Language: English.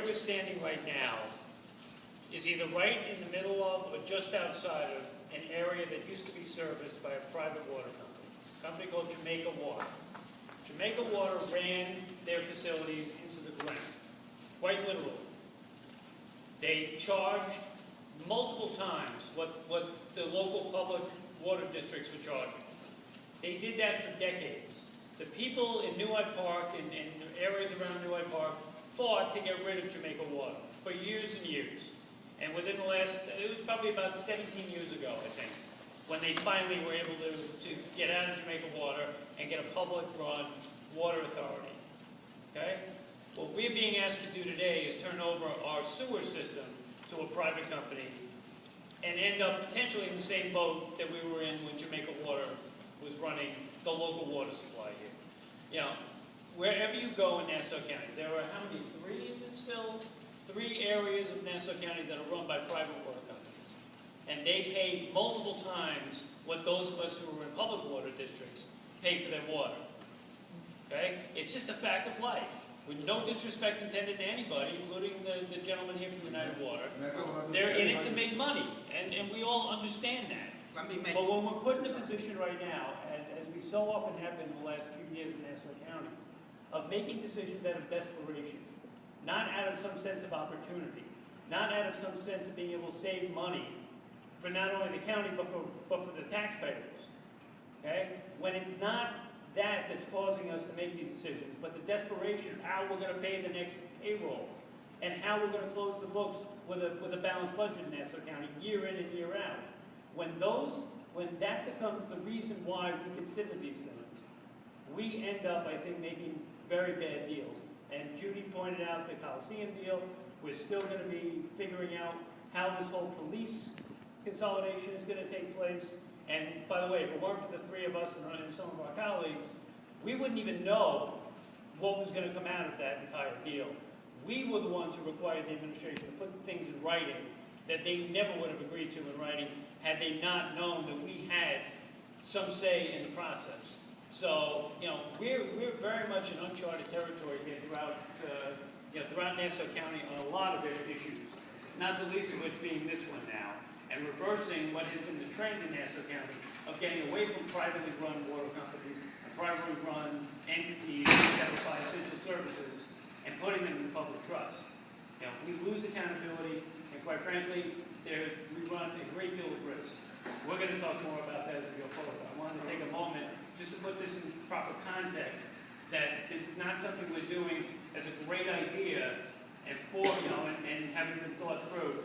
we're standing right now is either right in the middle of or just outside of an area that used to be serviced by a private water company called Jamaica Water. Jamaica Water ran their facilities into the ground, quite literally. They charged multiple times what the local public water districts were charging. They did that for decades. The people in New Hyde Park and areas around New Hyde Park fought to get rid of Jamaica Water for years and years. And within the last, it was probably about 17 years ago, I think, when they finally were able to get out of Jamaica Water and get a public-run water authority. Okay? What we're being asked to do today is turn over our sewer system to a private company and end up potentially in the same boat that we were in when Jamaica Water was running the local water supply here. You know, wherever you go in Nassau County, there are how many? Three, is it still? 3 areas of Nassau County that are run by private water companies. And they pay multiple times what those of us who are in public water districts pay for their water. Okay? It's just a fact of life. With no disrespect intended to anybody, including the gentleman here from United Water. They're in it to make money, and we all understand that. But when we're put in a position right now, as we so often have been in the last few years in Nassau County, of making decisions out of desperation, not out of some sense of opportunity, not out of some sense of being able to save money for not only the county but for the taxpayers. Okay? When it's not that's causing us to make these decisions, but the desperation of how we're going to pay the next payroll and how we're going to close the books with a balanced budget in Nassau County year in and year out. When that becomes the reason why we consider these things, we end up, I think, making very bad deals. And Judy pointed out the Coliseum deal. We're still going to be figuring out how this whole police consolidation is going to take place. And by the way, if it weren't for the 3 of us and some of our colleagues, we wouldn't even know what was going to come out of that entire deal. We were the ones who required the administration to put things in writing that they never would have agreed to in writing had they not known that we had some say in the process. So, you know, we're very much in uncharted territory here throughout Nassau County on a lot of issues, not the least of which being this one now, and reversing what has been the trend in Nassau County of getting away from privately run water companies and privately run entities that provide essential services and putting them in the public trust. You know, we lose accountability, and quite frankly, we run a great deal of risk. We're going to talk more about that as we go forward. I wanted to take a moment just to put this in proper context, that this is not something we're doing as a great idea and having been thought through.